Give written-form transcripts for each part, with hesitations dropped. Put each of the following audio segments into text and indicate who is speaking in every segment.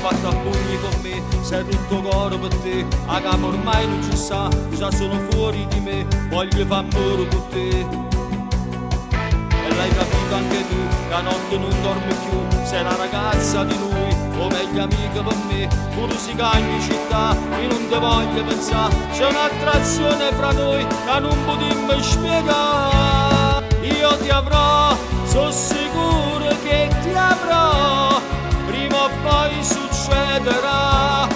Speaker 1: Fatto a pugni con me, sei tutto coro per te, a capo ormai non ci sta, già sono fuori di me, voglio far muro con te. E l'hai capito anche tu, che a notte non dormi più, sei la ragazza di lui, o meglio amica per me, pure si cagni città, io non te voglio pensare, c'è un'attrazione fra noi, che non potremmo spiegare. Io ti avrò, sono sicuro che ti avrò, prima o poi succederà,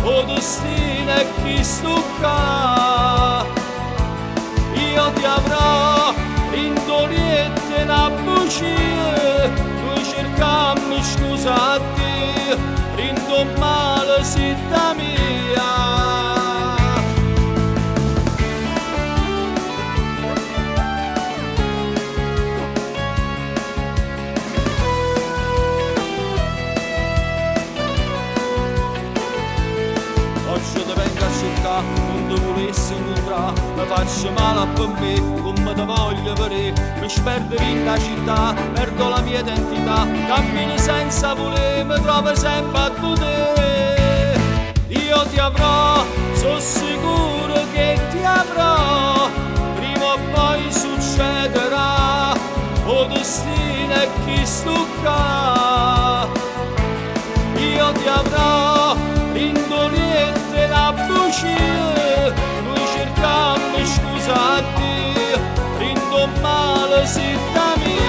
Speaker 1: o destino è chi stucca. Io ti avrò, in doriette una bugia, noi cercammo scusa a te, rindo male sitta mia. Oggi ti vengo a cercare, non ti volessi incontrare, mi faccio male per me, come ti voglio vedere, mi sperdo in la città, perdo la mia identità, cammino senza voler, mi trovo sempre a te. Io ti avrò, sono sicuro che ti avrò, prima o poi succederà, o destino è chi stucca. Io ti avrò, indoliente la bugia, noi cercammo scusa a te, rindo male sitta mia.